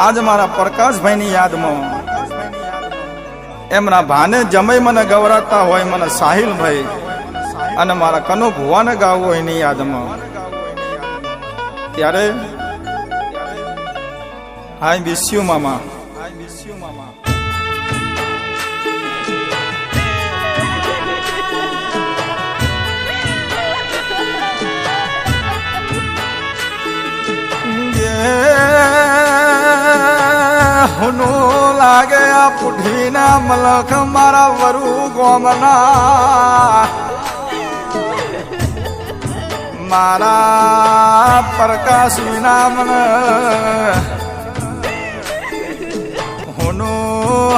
आज मारा प्रकाशभाई यादमां एमना भाने जमाई मने गवराता होय मने साहिल भाई अने मारा कनु भुवाने गावो एनी यादमां त्यारे आई मिस यू मामा हुनु लागे आ पुठीना मलख मारा वरु गोमना मारा प्रकाशी नामन हुनु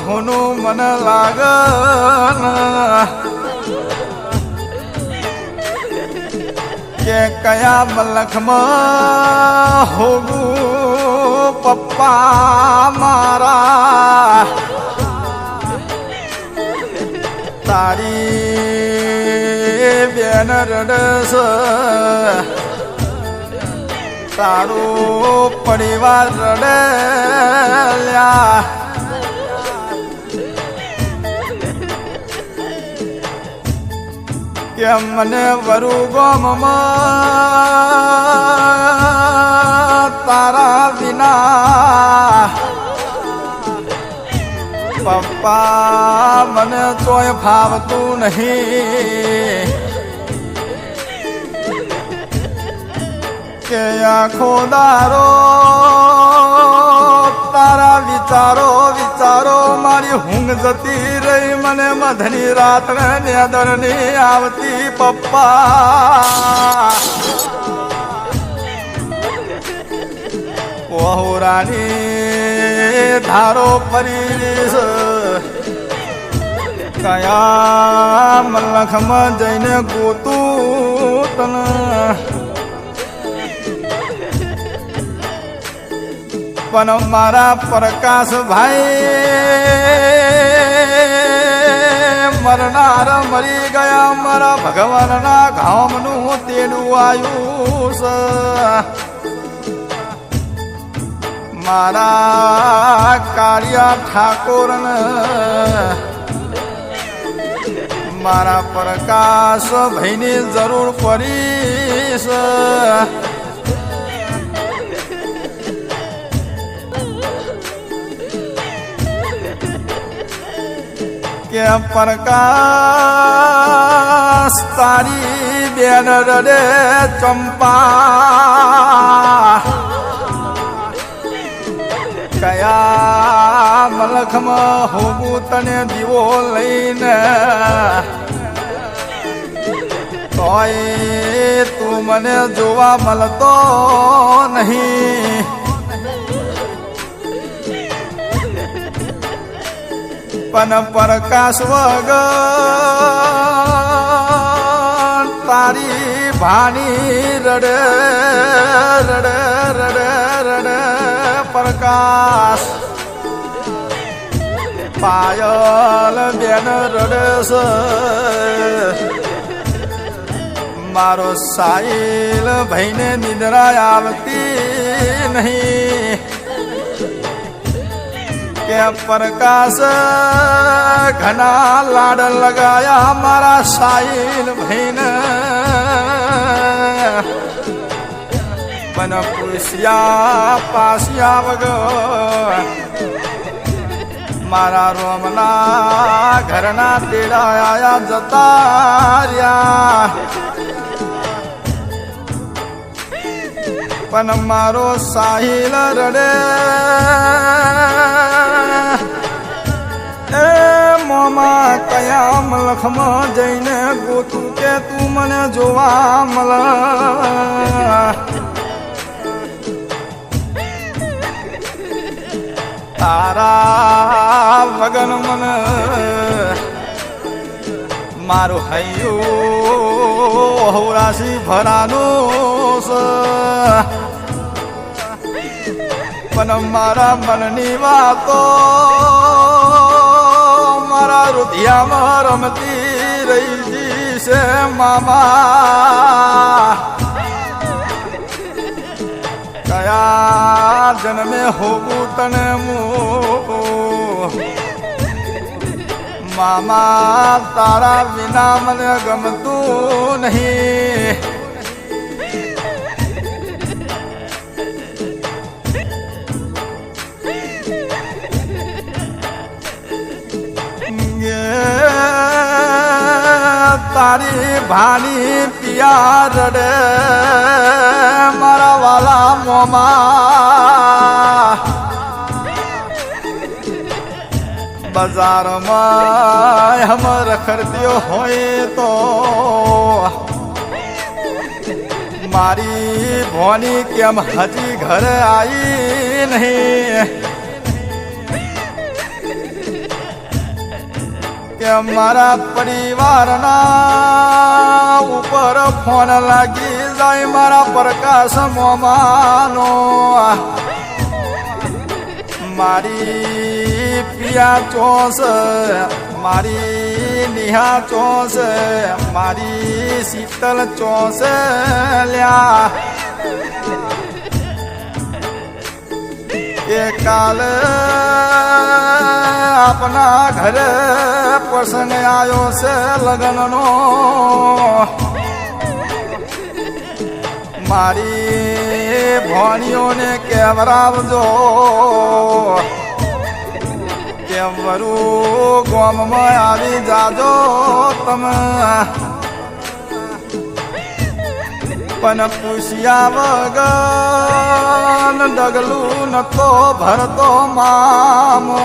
हुनु मन लागन के कया मलख में होगू पप्पा मारा तारी बेन रडस तारो परिवार रडल्या के मने वरु गोम तारा विना पप्पा मने तोय भावतू नहीं के आखो दारो तारा विचारो विचारो मारी हुंग जती रही मने मधनी रात नेदर नहीं आवती पप्पा वहु रानी धारो परीस कया मलख में जैने गोतू तन पण मारा प्रकाश भाई मरनार मरी गया मारा भगवान ना घामनु तेडू आयुष मारा कालिया ठाकुर मारा प्रकाश भाईनी जरूर पड़ीस के प्रकाश तारी बेन रे चंपा कया मलख में होगू तने दीवो लईने तोय तू मने जोवा मलतो नहीं पण प्रकाश वग तारी भानी रडे रडे रडे रडे प्रकाश पायल बेन रडस मारो साहिल भाईने निद्रा आवती नहीं के प्रकाश घना लाड लगाया मारा साहिल भाईन मन पुसिया पासिया वगो मारा रोमना घरना तेड़ा आया जतारिया पण मारो साहिल रडे ए मोमा कया मलख में जैने गोतू के तू मने जोवा मल तारा वगन मन मारो हयो होरासी भरानो पण मारा मननी वातो मारा रुधिया में रमती रही जी से मामा કયા જન્મે હોવું તને મામા તારા વિના મને ગમતું નહીં. તારી ભાની પિયા રડે મારા વાલા મોમાં બજારમાં હમ રખડતી હોય તો મારી ભોની કેમ હજી ઘરે આવી નહીં કે મારા પરિવારના ઉપર ફોન લાગી જાય મારા પ્રકાશ મોમાનો મારી પિયા ચોસ મારી નિહા ચોસ મારી શીતલ ચોસ લ્યા એ કાલ આપના ઘરે પ્રસંગ આવ્યો છે લગ્નનો મારી ભોણીઓને કેવરાવજો કે વરુ ગોમમાં આવી જાજો તમે પણ પૂછ્યા વગર ડગલું નતો ભરતો મામો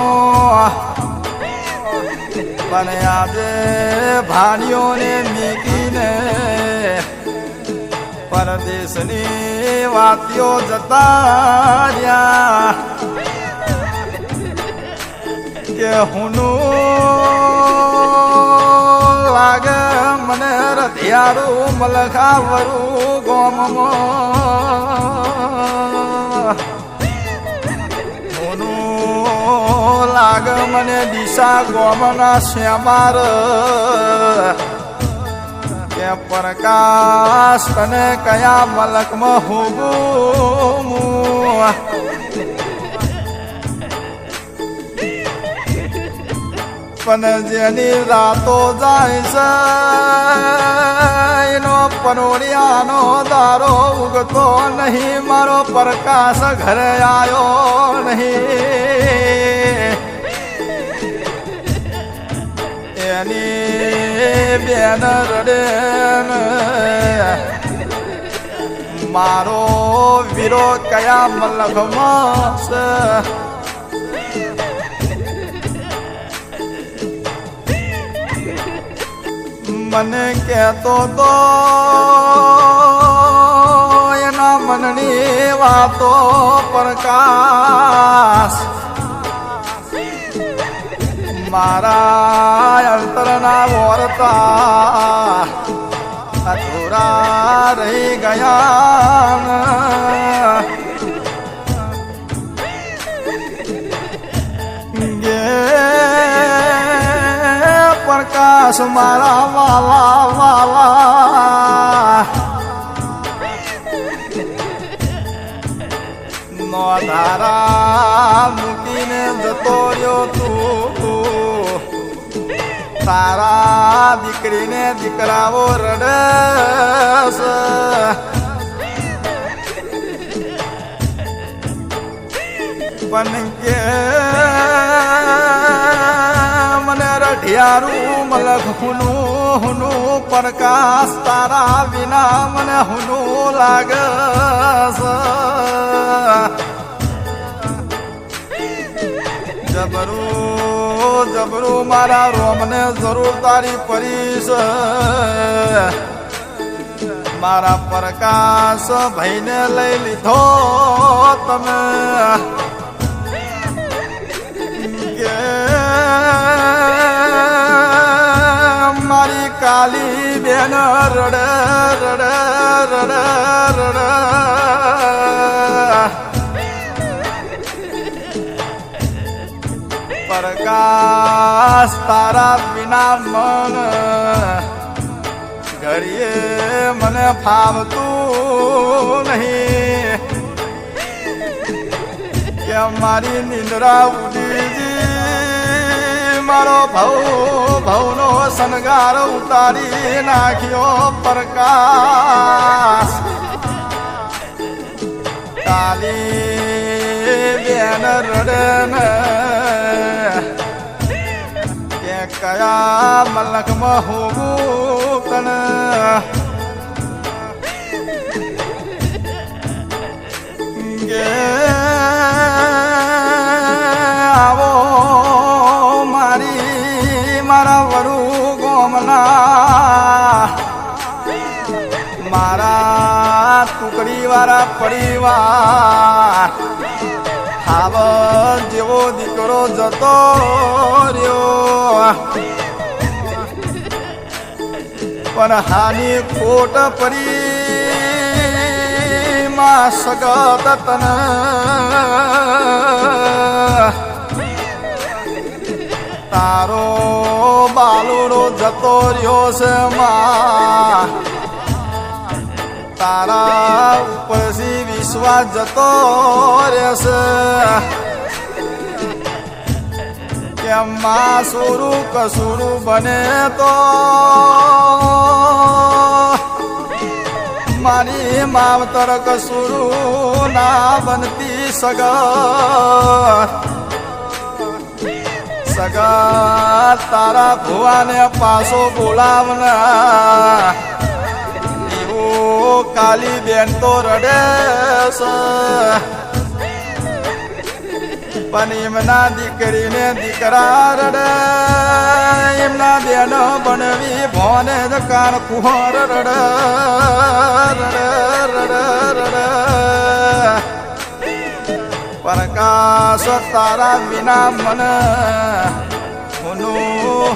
પણ આજે ભાણીઓને મેકીને પરદેશની વાતીઓ જતા રહ્યા કે હુનું લાગે મને રથિયારું મલખાવરું ગોમમાં હુનું લાગે મને દિશા ગોમના શ્યામાર કે પ્રકાશ તને કયા મલકમાં હોગું પણ જેની રાતો જાય છે એનો પરોડિયાનો દારો ઉગતો નહીં મારો પ્રકાશ ઘરે આવ્યો નહીં એની બેન રડે મારો વીરો કયા મલકમાં છે મને કહેતો તો એના મનની વાતો પ્રકાશ મારા અંતરના વોરતા અધૂરા રહી ગયા પ્રકાશ મારા વાલા વાલા નો ધારા મૂકીને જતો રહ્યો તું તારા દીકરીને દીકરાઓ રડસ પણ કે મને રઢિયારું મલક હુનું પ્રકાશ તારા વિના મને હુનું લાગસ જબરું જબરું મારા રોમને જરૂર તારી પરીશ મારા પ્રકાશ ભાઈને લઈ લીધો તમે મારી કાલી બેન રડે રડે રડે રડે પ્રકાશ તારા વિના મન ઘડીએ મને ફાવતું નહીં કે મારી નિંદ્રા ઉડીજી મારો ભવનો શણગાર ઉતારી નાખ્યો પ્રકાશ કાલી બેન રડન કે કયા મલકમાં હોવું તન ગે આવો મારા વરુ ગોમના મારા ટુકડી વાળા પરિવાર હાવ જેવો દીકરો જતો રહ્યો પણ હાની ખોટ પરી માં સગત તન તારો બાલુડો જતો રહ્યો છે માં તારા ઉપરથી વિશ્વાસ જતો રહેશે કે માં સુરું કસુરું બને તો મારી માવતર કસુરું ના બનતી સગા તારા ભુવાને પાછો બોલાવના એવું કાલી બેન તો રડે છે પણ એમના દીકરીને દીકરા રડે એમના બેન બનવી ભોને જ કાન કુંવર રડે રડે રડે રડે પ્રકાશ તારા વિના મન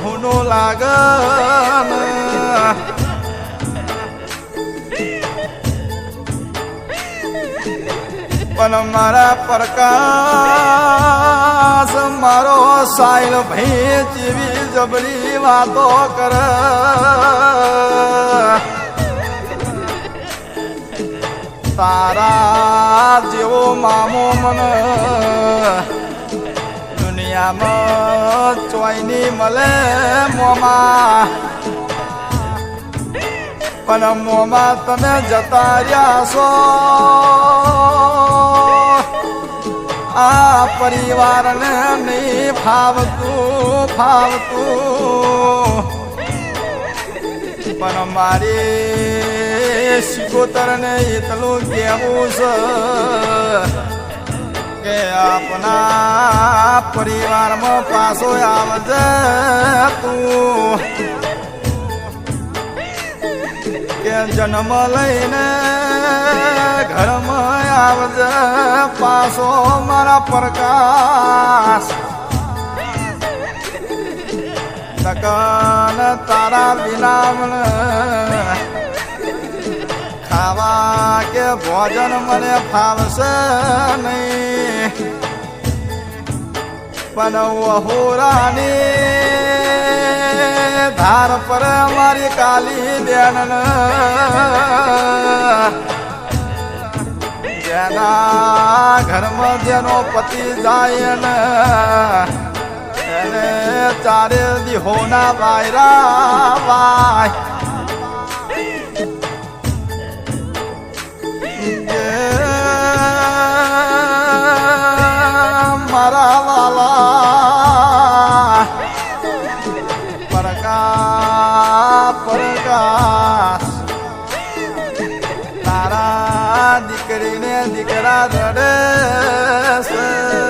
હુનું લાગન પણ મારા પ્રકાશ મારો સાયલ ભાઈ જેવી જબરી વાતો કર તારા જેવો મામો મન દુનિયામાં ચોયની મળે મોમાં પણ મોમાં તમે જતા રહ્યા છો આ પરિવારને નહીં ફાવતું પણ મારી શિકોતરને એટલું કહેવું છે કે આપના પરિવારમાં પાછો આવજે તું કે જન્મ લઈને ઘરમાં આવજે પાછો મારા પ્રકાશ તકન તારા વિના ખાવા કે ભોજન મને ફાવશે નહીં પણ વહોરાની ધાર પર મારી કાલી બેન જેના ઘરમાં જેનો પતિ જાય ને એને ચારે દિહોના વાયરા વાય મારા વાલા પ્રકાશ તારા દીકરીને દીકરા રડે છે